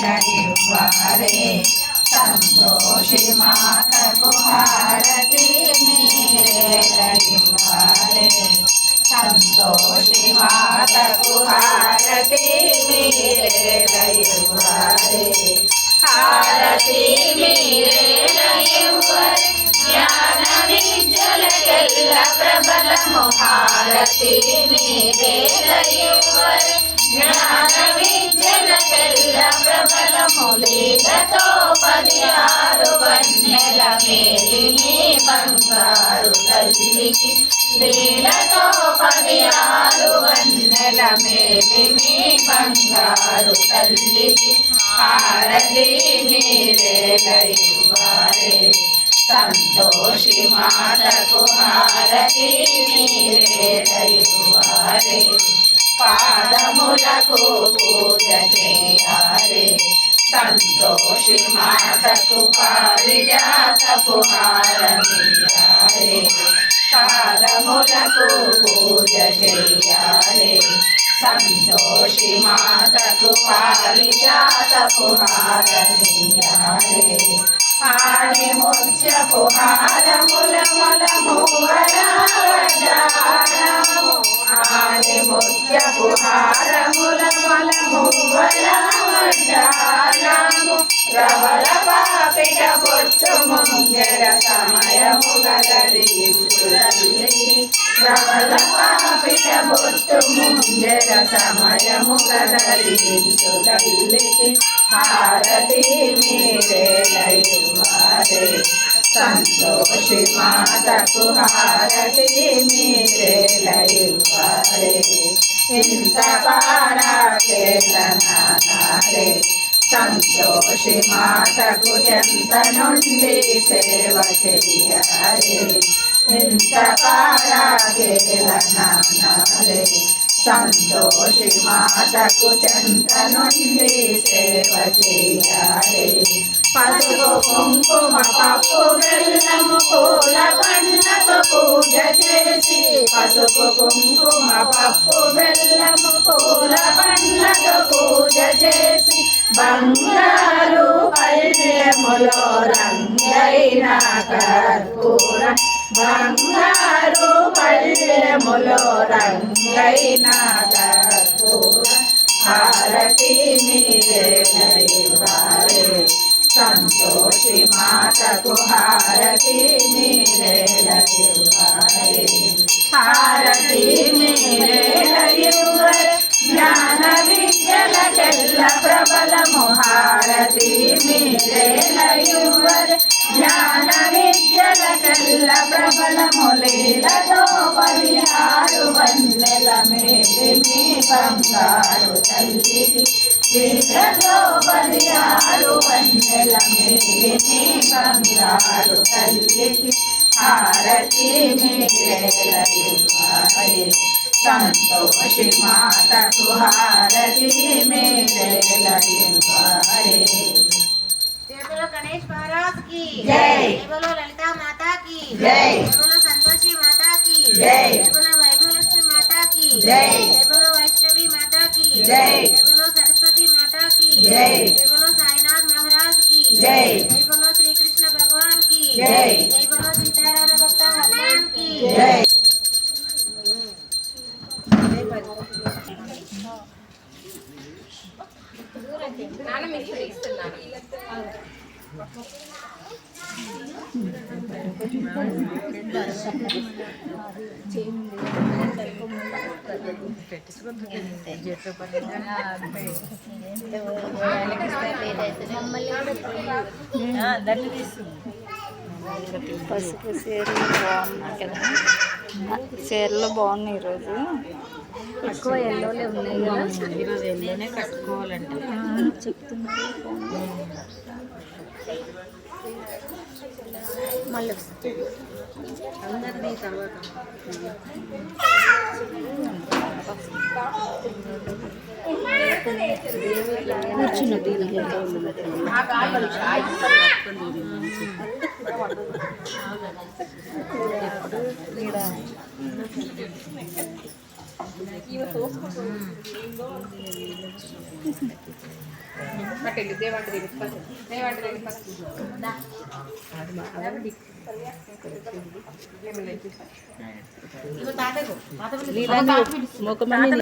మేలయువారే సంతోషి మాతకు హారతి మీరేలయువారే సంతోషి మాతకు హారతి మీరేలయువారే హారతి మీరేలయువారే జ్ఞాన విద్యలకెల్ల ప్రబలము హారతి మీరేలయువారే జ్ఞాన విద్యలకెల్ల ప్రబలము లీలతో 16 వన్నెల మేలిని బంగారు తల్లికి లీలతో 16 వన్నెల మేలిని బంగారు తల్లికి హారతి మీరేలయువారే సంతోషి మాతకు హారతి మీరేలయువారే పాదములకు పూజ చేయాలి సంతోషి మాతకు పారిజాతపు హారమియాలి పాదములకు పూజ చేయాలి సంతోషి మాతకు పారిజాతపు హారమియాలి ఆని ముత్యపు హారముల మొలమువరావడాము ఆని ముత్యపు హారముల మొలమువరావడాము రవల పాపిట బొట్టు ముంగెర సమయముగ ధరించు తల్లి రవల పాపిట బొట్టు ముంగెర సమయముగ ధరించు తల్లికి హారతి మీరేలయువారే సంతోషి మాతకు హారతి మీరేలయువారే ఇంత పారాకేలనారే సంతోషి మాతకు చెంత నుండి సేవ చెయ్యాలి ఇంత పారాకేలనారే సంతోషి మాతకు చెంత నుండి సేవ చేయాలి పసుపు కుంకుమ పప్పు బెల్లము పూల పండ్లతో పూజ చేసి పసుపు కుంకుమ పప్పు బెల్లము పూల పండ్లతో పూజ చేసి బంగారు పళ్ళెములో రంగైన కర్పూర బంగారు పళ్ళెములో రంగైన కర్పూర హారతి మీరేలయువారే సంతోషి మాతకు హారతి మీరేలయువారే హారతి మీరేలయువారే జ్ఞాన విద్యలకెల్ల ప్రబలము హారతి మీరేలయువారే జ్ఞాన విద్యలకెల్ల ప్రబలము లీలతో 16 వన్నెల మేలిని బంగారు తల్లికి లీలతో 16 వన్నెల మేలిని బంగారు తల్లికి హారతి మీరేలయువారే సంతోషి మాతకు హారతి మీరేలయువారే बोलो गणेश महाराज की जय बोलो ललिता माता की जय बोलो संतोषी माता की जय बोलो वैभव लक्ष्मी माता की जय बोलो वैष्णवी माता की जय बोलो सरस्वती माता की जय बोलो साईनाथ महाराज की जय बोलो श्री कृष्ण भगवान की जय बोलो सीताराम भक्त हनुमान की जय నాన్న మీకు ఇస్తున్నాను పసుపు చీరలు బాగున్నాయి కదా చీరలు బాగున్నాయి ఈరోజు ఎక్కువ ఎల్లోలే ఉన్నాయి కదా ఈరోజు ఎల్లోనే కట్టుకోవాలంటే చెప్తున్నారు మళ్ళీ అందరినీ తర్వాత కూర్చున్న ముఖమని